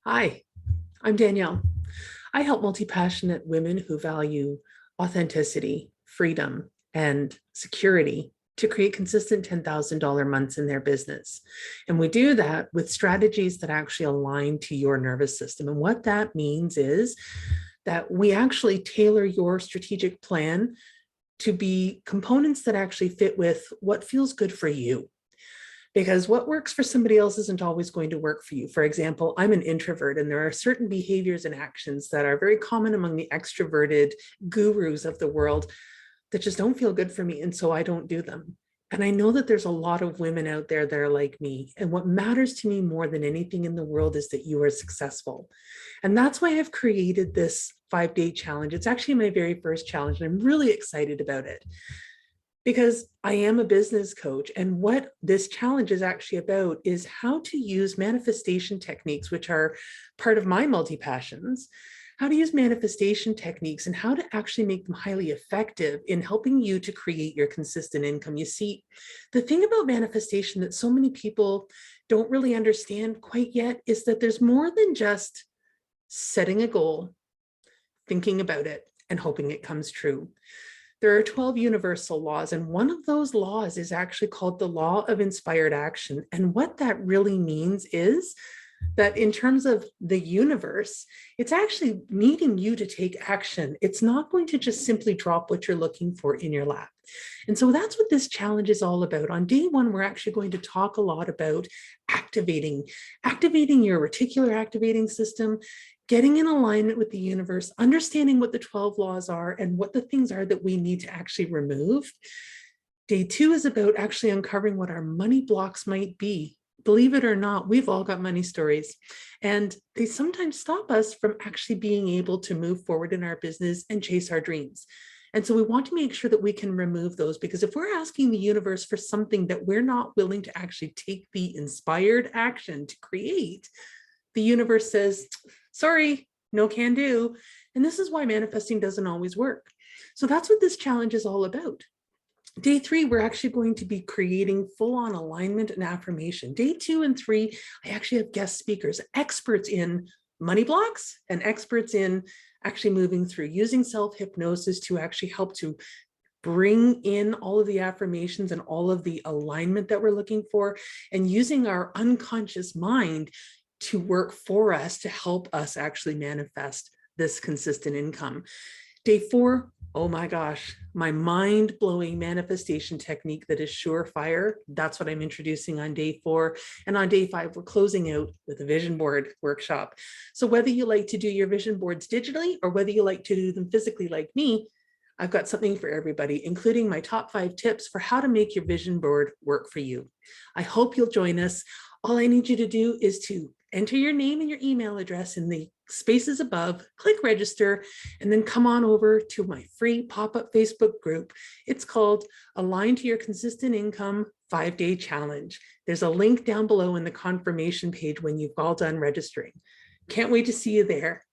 Hi, I'm Danielle. I help multi-passionate women who value authenticity, freedom, and security to create consistent $10,000 months in their business. And we do that with strategies that actually align to your nervous system. And what that means is that we actually tailor your strategic plan to be components that actually fit with what feels good for you, because what works for somebody else isn't always going to work for you. For example, I'm an introvert, and there are certain behaviors and actions that are very common among the extroverted gurus of the world that just don't feel good for me, and so I don't do them. And I know that there's a lot of women out there that are like me. And what matters to me more than anything in the world is that you are successful. And that's why I've created this 5-day challenge. It's actually my very first challenge, and I'm really excited about it because I am a business coach. And what this challenge is actually about is how to use manifestation techniques, which are part of my multi-passions, how to use manifestation techniques and how to actually make them highly effective in helping you to create your consistent income. You see, the thing about manifestation that so many people don't really understand quite yet is that there's more than just setting a goal, thinking about it, and hoping it comes true. There are 12 universal laws, and one of those laws is actually called the law of inspired action. And what that really means is that in terms of the universe, it's actually needing you to take action. It's not going to just simply drop what you're looking for in your lap. And so that's what this challenge is all about. On day one, we're actually going to talk a lot about activating your reticular activating system, getting in alignment with the universe, understanding what the 12 laws are and what the things are that we need to actually remove. Day two is about actually uncovering what our money blocks might be. Believe it or not, we've all got money stories, and they sometimes stop us from actually being able to move forward in our business and chase our dreams. And so we want to make sure that we can remove those, because if we're asking the universe for something that we're not willing to actually take the inspired action to create, the universe says, sorry, no can do. And this is why manifesting doesn't always work. So that's what this challenge is all about. Day three, we're actually going to be creating full-on alignment and affirmation. Day 2 and 3, I actually have guest speakers, experts in money blocks and experts in actually moving through, using self-hypnosis to actually help to bring in all of the affirmations and all of the alignment that we're looking for, and using our unconscious mind to work for us to help us actually manifest this consistent income. Day 4, oh my gosh, my mind-blowing manifestation technique that is surefire. That's what I'm introducing on day 4. And on day 5, we're closing out with a vision board workshop. So whether you like to do your vision boards digitally or whether you like to do them physically like me, I've got something for everybody, including my top 5 tips for how to make your vision board work for you. I hope you'll join us. All I need you to do is to enter your name and your email address in the spaces above, click register, and then come on over to my free pop-up Facebook group. It's called Align to Your Consistent Income 5-Day Challenge. There's a link down below in the confirmation page when you've all done registering. Can't wait to see you there.